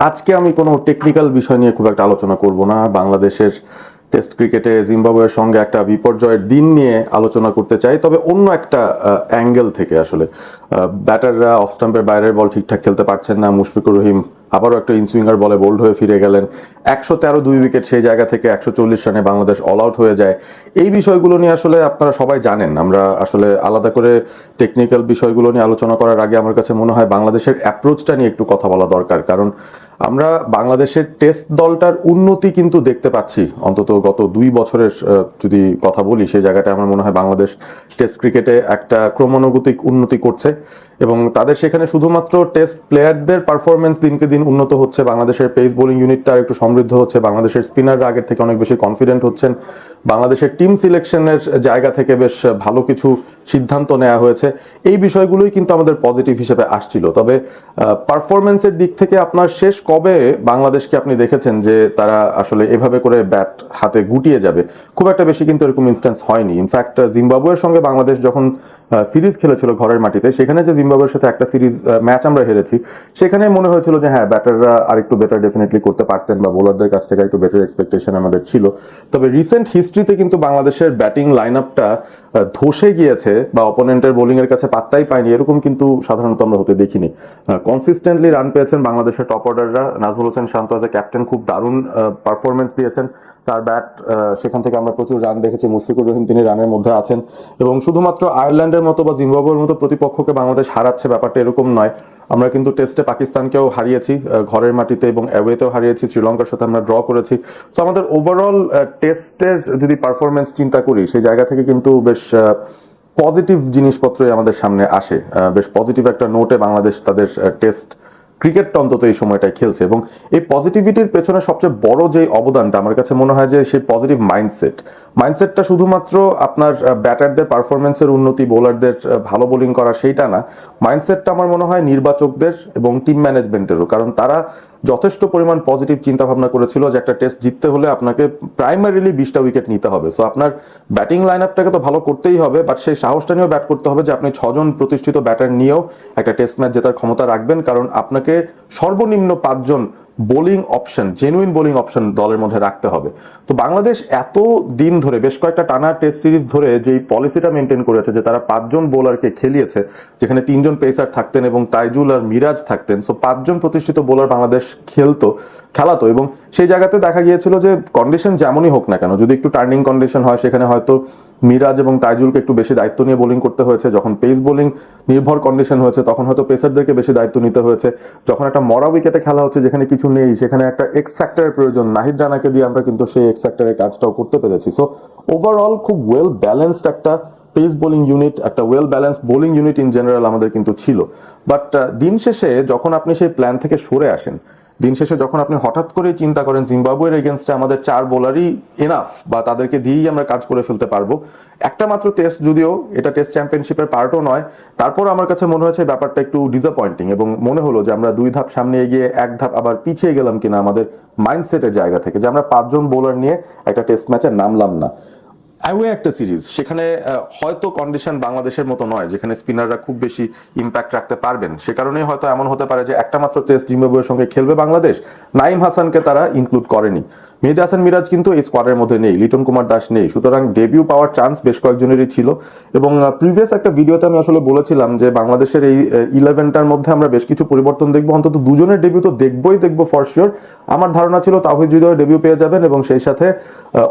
আজকে আমি কোনো টেকনিক্যাল বিষয় নিয়ে খুব একটা আলোচনা করব না। বাংলাদেশের টেস্ট ক্রিকেটে জিম্বাবুয়ের সঙ্গে একটা বিপর্যয়ের দিন নিয়ে আলোচনা করতে চাই, তবে অন্য একটা অ্যাঙ্গেল থেকে। আসলে ব্যাটাররা অফ স্টাম্পের বাইরের বল ঠিকঠাক খেলতে পারছেন না। মুশফিকুর রহিম আবারও একটা ইনসুইঙ্গার বলে বোল্ড হয়ে ফিরে গেলেন। 113 2 উইকেট, সেই জায়গা থেকে 140 রানে বাংলাদেশ অল আউট হয়ে যায়। এই বিষয়গুলো নিয়ে আসলে আপনারা সবাই জানেন। আমরা আসলে আলাদা করে টেকনিক্যাল বিষয়গুলো নিয়ে আলোচনা করার আগে আমার কাছে মনে হয় বাংলাদেশের অ্যাপ্রোচটা নিয়ে একটু কথা বলা দরকার। কারণ আমরা বাংলাদেশের টেস্ট দলটার উন্নতি কিন্তু দেখতে পাচ্ছি, অন্তত গত 2 বছরের যদি কথা বলি, সেই জায়গাটা আমার মনে হয় বাংলাদেশ টেস্ট ক্রিকেটে একটা ক্রমানুগতিক উন্নতি করছে এবং তাদের সেখানে শুধুমাত্র টেস্ট প্লেয়ারদের পারফরমেন্স দিনকে দিন উন্নত হচ্ছে, বাংলাদেশের পেস বোলিং ইউনিটটা একটু সমৃদ্ধ হচ্ছে, বাংলাদেশের স্পিনাররা আগের থেকে অনেক বেশি কনফিডেন্ট হচ্ছেন, বাংলাদেশের টিম সিলেকশনের জায়গা থেকে বেশ ভালো কিছু সিদ্ধান্ত নেওয়া হয়েছে। এই বিষয়গুলোই কিন্তু আমাদের পজিটিভ হিসেবে আসছিল। তবে পারফরমেন্সের দিক থেকে আপনার শেষ কবে বাংলাদেশকে আপনি দেখেছেন যে তারা আসলে এভাবে করে ব্যাট হাতে গুটিয়ে যাবে? খুব একটা বেশি কিন্তু এরকম ইনস্ট্যান্স হয়নি। ইনফ্যাক্ট জিম্বাবুয়ের সঙ্গে বাংলাদেশ যখন সিরিজ খেলেছিল ঘরের মাটিতে, সেখানে যে জিম্বাবুয়ের সাথে একটা সিরিজ ম্যাচ আমরা হেরেছি, সেখানে মনে হয়েছিল যে হ্যাঁ, ব্যাটাররা আরেকটু বেটার ডেফিনেটলি করতে পারতেন বা বোলারদের কাছ থেকে একটু বেটার এক্সপেকটেশন আমাদের ছিল। তবে রিসেন্ট হিস্ট্রিতে কিন্তু বাংলাদেশের ব্যাটিং লাইন আপটা ধসে গিয়েছে বা অপোনেন্টের বোলিং এর কাছে পাত্তাই পায়নি, এরকম কিন্তু সাধারণত আমরা হতে দেখিনি। কনসিস্টেন্টলি রান পেয়েছেন বাংলাদেশের টপ অর্ডাররা। Najmul Hossain Shanto as a captain খুব দারুণ পারফরমেন্স দিয়েছেন। তার ব্যাট, সেখান থেকে আমরা প্রচুর রান দেখেছি। মুশফিকুর রহিম তিনি রানের মধ্যে আছেন এবং শুধুমাত্র আয়ারল্যান্ডের মতো বা জিম্বাবুয়ের মতো প্রতিপক্ষকে বাংলাদেশ হারাচ্ছে ব্যাপারটা এরকম নয়। আমরা কিন্তু টেস্টে পাকিস্তানকেও হারিয়েছি ঘরের মাটিতে এবং অ্যাওয়েতেও হারিয়েছি, শ্রীলঙ্কার সাথে আমরা ড্র করেছি। সো আমাদের ওভারঅল টেস্টের যদি পারফরমেন্স চিন্তা করি, সেই জায়গা থেকে কিন্তু বেশ পজিটিভ জিনিসপত্রই আমাদের সামনে আসে। বেশ পজিটিভ একটা নোটে বাংলাদেশ তাদের টেস্ট ক্রিকেটটা অন্তত এই সময়টায় খেলছে এবং এই পজিটিভিটির পেছনে সবচেয়ে বড় যে অবদানটা আমার কাছে মনে হয় যে সেই পজিটিভ মাইন্ডসেটটা শুধুমাত্র আপনার ব্যাটারদের পারফরমেন্সের উন্নতি, বোলারদের ভালো বোলিং করা সেইটা না। মাইন্ডসেটটা আমার মনে হয় নির্বাচকদের এবং টিম ম্যানেজমেন্টেরও, কারণ তারা যথেষ্ট পরিমাণ পজিটিভ চিন্তা ভাবনা করেছিল যে একটা টেস্ট জিততে হলে আপনাকে প্রাইমারিলি 20টা উইকেট নিতে হবে। সো আপনার ব্যাটিং লাইন আপটাকে তো ভালো করতেই হবে, বাট সেই সাহসটা নিয়েও ব্যাট করতে হবে যে আপনি 6জন প্রতিষ্ঠিত ব্যাটার নিয়েও একটা টেস্ট ম্যাচ জেতার ক্ষমতা রাখবেন, কারণ আপনাকে সর্বনিম্ন 5জন bowling option, genuine bowling option দলের মধ্যে রাখতে হবে। তো বাংলাদেশ এত দিন ধরে, বেশ কয়েকটা টানা টেস্ট সিরিজ ধরে যেই পলিসিটা মেনটেন করেছে যে তারা 5জন বোলারকে খেলিয়েছে, যেখানে 3জন পেসার থাকতেন এবং তাইজুল আর মিরাজ থাকতেন। সো 5জন প্রতিষ্ঠিত বোলার বাংলাদেশ খেলাতো এবং সেই জায়গাতে দেখা গিয়েছিল যে কন্ডিশন যেমনই হোক না কেন, যদি একটু টার্নিং কন্ডিশন হয়, সেখানে হয়তো মিরাজ এবং তাইজুলকে একটু বেশি দায়িত্ব নিয়ে বোলিং করতে হয়েছে। যখন পেস বোলিং নির্ভর কন্ডিশন হয়েছে, তখন হয়তো পেসারদেরকে বেশি দায়িত্ব নিতে হয়েছে। যখন একটা মরা উইকেটে খেলা হচ্ছে, যেখানে কিছু নেই, সেখানে একটা এক্স ফ্যাক্টরের প্রয়োজন। নাহিদ রানাকে দিয়ে আমরা কিন্তু সেই এক্স ফ্যাক্টরের কাজটাও করতে পেরেছি। সো ওভারঅল খুব ওয়েল ব্যালেন্সড একটা পেস বোলিং ইউনিট, একটা well balance bowling unit in general আমাদের কিন্তু ছিল। বাট দিন শেষে যখন আপনি সেই প্ল্যান থেকে সরে আসেন, দিন শেষে যখন আপনি হঠাৎ করেই চিন্তা করেন জিম্বাবুয়ের এগেনস্টে আমাদের 4 বোলারই এনাফ বা তাদেরকে দিয়েই আমরা কাজ করে ফেলতে পারবো, একটা মাত্র টেস্ট, যদিও এটা টেস্ট চ্যাম্পিয়নশিপের পার্টও নয়, তারপর আমার কাছে মনে হয়েছে ব্যাপারটা একটু ডিসঅ্যাপয়েন্টিং এবং মনে হলো যে আমরা 2 ধাপ সামনে এগিয়ে 1 ধাপ আবার পিছিয়ে গেলাম কিনা আমাদের মাইন্ডসেটের জায়গা থেকে, যে আমরা 5জন বোলার নিয়ে একটা টেস্ট ম্যাচে নামলাম না। অ্যাওয়ে একটা সিরিজ, সেখানে হয়তো কন্ডিশন বাংলাদেশের মতো নয় যেখানে স্পিনাররা খুব বেশি ইম্প্যাক্ট রাখতে পারবেন। সে কারণেই হয়তো এমন হতে পারে যে একটা মাত্র টেস্ট জিম্বাবুয়ের সঙ্গে খেলবে বাংলাদেশ, নাইম হাসানকে তারা ইনক্লুড করেনি। মেহেদী হাসান মিরাজ কিন্তু এই স্কোয়াডের মধ্যে নেই, লিটন কুমার দাস নেই, সুতরাং ডেবিউ পাওয়ার চান্স বেশ কয়েকজনেরই ছিল। এবং প্রিভিয়াস একটা ভিডিওতে আমি আসলে বলেছিলাম যে বাংলাদেশের এই 11টার মধ্যে আমরা বেশ কিছু পরিবর্তন দেখবো, অন্তত 2জনের ডেবিউ তো দেখবো ফর শিওর। আমার ধারণা ছিল তাওহিদ হৃদয় ডেবিউ পেয়ে যাবেন এবং সেই সাথে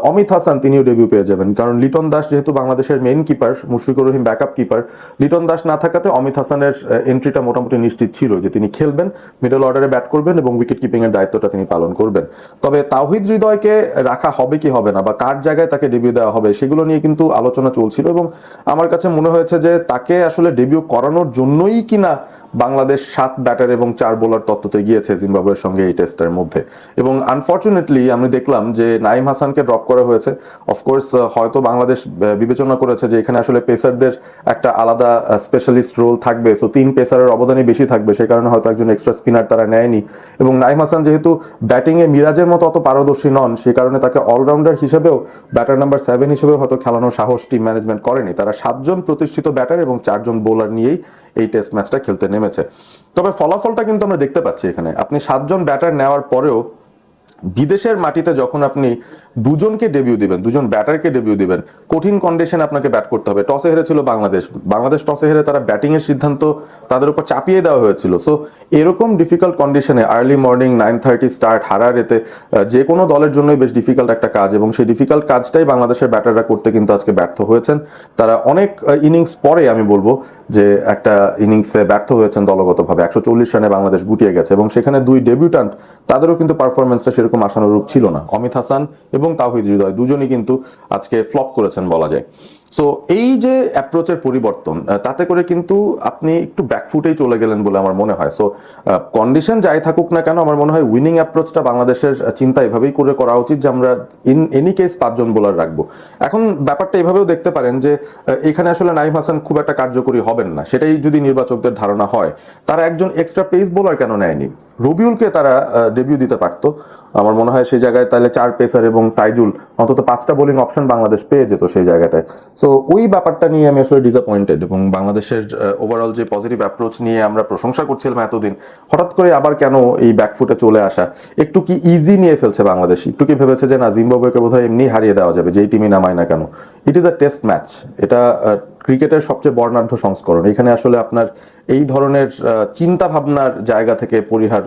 অমিত হাসান তিনিও ডেবিউ পেয়ে যাবেন, কারণ লিটন দাস যেহেতু বাংলাদেশের main keeper, Mushfiqur Rahim backup keeper, Liton Das না থাকাতে অমিত হাসানের এন্ট্রিটা মোটামুটি নিশ্চিত ছিল যে তিনি খেলবেন, মিডল অর্ডারে ব্যাট করবেন এবং উইকেট কিপিং এর দায়িত্বটা তিনি পালন করবেন। তবে তাওহিদ হৃদয়কে রাখা হবে কি হবে না বা কার জায়গায় তাকে ডেবিউ দেওয়া হবে, সেগুলো নিয়ে কিন্তু আলোচনা চলছিল এবং আমার কাছে মনে হয়েছে যে তাকে আসলে ডেবিউ করানোর জন্যই কিনা বাংলাদেশ 7 ব্যাটার এবং 4 বোলার তত্ত্বতে গিয়েছে জিম্বাবুয়ের সঙ্গে এই টেস্টের মধ্যে। এবং আনফর্চুনেটলি আমি দেখলাম যে নাইম হাসানকে ড্রপ করা হয়েছে। অফকোর্স হয়তো বাংলাদেশ বিবেচনা করেছে যে এখানে আসলে পেসারদের একটা আলাদা স্পেশালিস্ট রোল থাকবে, সো 3 পেসারের অবদানই বেশি থাকবে, সেই কারণে হয়তো একজন এক্সট্রা স্পিনার তারা নেয়নি। এবং নাইম হাসান যেহেতু ব্যাটিংয়ে মিরাজের মতো অত পারদর্শী নন, সেই কারণে তাকে অলরাউন্ডার হিসেবেও, ব্যাটার নাম্বার 7 হিসেবেও হয়তো খেলানোর সাহস টিম ম্যানেজমেন্ট করেনি। তারা 7জন প্রতিষ্ঠিত ব্যাটার এবং 4জন বোলার নিয়েই এই টেস্ট ম্যাচটা খেলতে নেমেছে। তবে ফলাফলটা কিন্তু আমরা দেখতে পাচ্ছি এখানে, আপনি 7জন ব্যাটার নেওয়ার পরেও বিদেশের মাটিতে যখন আপনি দুজনকে ডেবিউ দিবেন, দুজন ব্যাটারকে ডেবিউ দিবেন, কঠিন কন্ডিশনে আপনাকে ব্যাট করতে হবে। টসে হেরেছিল বাংলাদেশ, টসে হেরে তারা ব্যাটিং এর সিদ্ধান্ত তাদের উপর চাপিয়ে দেওয়া হয়েছিল। সো এরকম ডিফিকাল্ট কন্ডিশনে আর্লি মর্নিং 9:30 স্টার্ট হারার এতে যে কোনো দলের জন্যই বেশ ডিফিকাল্ট একটা কাজ, এবং সেই ডিফিকাল্ট কাজটাই বাংলাদেশের ব্যাটাররা করতে কিন্তু আজকে ব্যর্থ হয়েছেন। তারা অনেক ইনিংস পরে আমি বলবো যে একটা ইনিংসে ব্যর্থ হয়েছেন দলগতভাবে, 140 রানে বাংলাদেশ গুটিয়ে গেছে, এবং সেখানে দুই ডেবিউট্যান্ট তাদেরও কিন্তু পারফরমেন্সটা সেরকম আশানুরূপ ছিল না। অমিত হাসান এবং তাওহিদ হৃদয় দুজনই কিন্তু আজকে ফ্লপ করেছেন বলা যায়। সো এই যে অ্যাপ্রোচের পরিবর্তন, তাতে করে কিন্তু আপনি একটু ব্যাকফুটেই চলে গেলেন বলে আমার মনে হয়। সো কন্ডিশন যাই থাকুক না কেন, আমার মনে হয় উইনিং অ্যাপ্রোচটা বাংলাদেশের চিন্তা এভাবেই করে করা উচিত যে আমরা ইন এনি কেস 5জন বোলার রাখবো। এখন ব্যাপারটা এভাবেও দেখতে পারেন যে এখানে আসলে নাইম হাসান খুব একটা কার্যকরী হবেন না, সেটাই যদি নির্বাচকদের ধারণা হয়, তারা একজন এক্সট্রা পেস বোলার কেন নেয়নি? রবিউলকে তারা ডেবিউ দিতে পারতো। আমার মনে হয় সেই জায়গায় তাহলে 4 পেসার এবং তাইজুল, অন্তত 5টা বোলিং অপশন বাংলাদেশ পেয়ে যেত সেই জায়গাটায়। সো ওই ব্যাপারটা নিয়ে আমি আসলে ডিসঅ্যাপয়েন্টেড, এবং বাংলাদেশের ওভারঅল যে পজিটিভ অ্যাপ্রোচ নিয়ে আমরা প্রশংসা করছিলাম এতদিন, হঠাৎ করে আবার কেন এই ব্যাকফুটে চলে আসা? একটু কি ইজি নিয়ে ফেলছে বাংলাদেশ? একটু কি ভেবেছে যে না, জিম্বাবুয়েকে বোধহয় এমনি হারিয়ে দেওয়া যাবে যেই টিমই নামায় না কেন? It is a test match, এটা ক্রিকেটের সবচেয়ে বর্ণাঢ্য সংস্করণ। এখানে আসলে আপনার এই ধরনের চিন্তা ভাবনার জায়গা থেকে পরিহার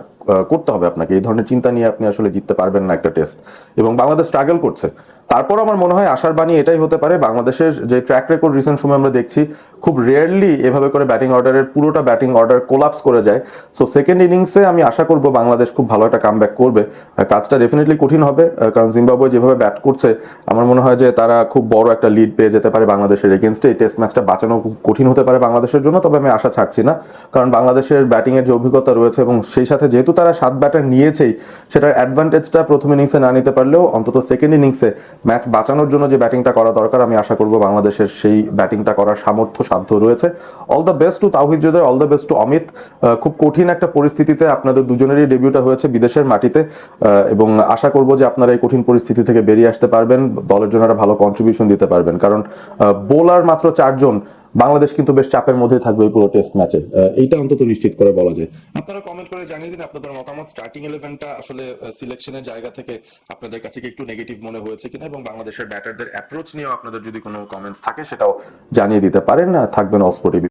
করতে হবে আপনাকে। এই ধরনের চিন্তা নিয়ে আপনি আসলে জিততে পারবেন না একটা টেস্ট, এবং বাংলাদেশ স্ট্রাগল করছে। তারপর আমার মনে হয় আশার বাণী এটাই হতে পারে, বাংলাদেশের যে ট্র্যাক রেকর্ড রিসেন্ট সময় আমরা দেখছি, খুব রেয়ারলি এভাবে করে ব্যাটিং অর্ডারের পুরোটা ব্যাটিং অর্ডার কোলাপস করে যায়। সো সেকেন্ড ইনিংসে আমি আশা করব বাংলাদেশ খুব ভালো একটা কামব্যাক করবে। কাজটা ডেফিনেটলি কঠিন হবে, কারণ জিম্বাবুয়ে যেভাবে ব্যাট করছে, আমার মনে হয় যে তারা খুব বড় একটা লিড পেয়ে যেতে পারে বাংলাদেশের এগেনস্টে। এই টেস্ট ম্যাচটা বাঁচানো খুব কঠিন হতে পারে বাংলাদেশের জন্য, তবে আমি আশা ছাড়ছি না, কারণ বাংলাদেশের ব্যাটিংয়ের যে অভিজ্ঞতা রয়েছে, এবং সেই সাথে যেহেতু তারা 7 ব্যাটার নিয়েছেই, সেটার অ্যাডভান্টেজটা প্রথম ইনিংসে না নিতে পারলেও অন্তত সেকেন্ড ইনিংসে ম্যাচ বাঁচানোর জন্য যে ব্যাটিংটা করা দরকার, আমি আশা করব বাংলাদেশের সেই ব্যাটিংটা করার সামর্থ্য সাধ্য রয়েছে। All the best to Towhid Hridoy, all the best to Amit. খুব কঠিন একটা পরিস্থিতিতে আপনাদের দুজনেরই ডেবিউটা হয়েছে বিদেশের মাটিতে, এবং আশা করব যে আপনারা এই কঠিন পরিস্থিতি থেকে বেরিয়ে আসতে পারবেন, দলের জন্য একটা ভালো কন্ট্রিবিউশন দিতে পারবেন, কারণ বোলার মাত্র 4জন, বাংলাদেশ কিন্তু বেশ চাপের মধ্যে থাকবে এই পুরো টেস্ট ম্যাচে, এইটা অন্তত নিশ্চিত করে বলা যায়। আপনারা কমেন্ট করে জানিয়ে দিন আপনাদের মতামত। স্টার্টিং 11টা আসলে সিলেকশনের জায়গা থেকে আপনাদের কাছে কি একটু নেগেটিভ মনে হয়েছে কিনা, এবং বাংলাদেশের ব্যাটারদের অ্যাপ্রোচ নিয়েও আপনাদের যদি কোনো কমেন্টস থাকে সেটাও জানিয়ে দিতে পারেন। থাকবেন অস্পোর্টিভ।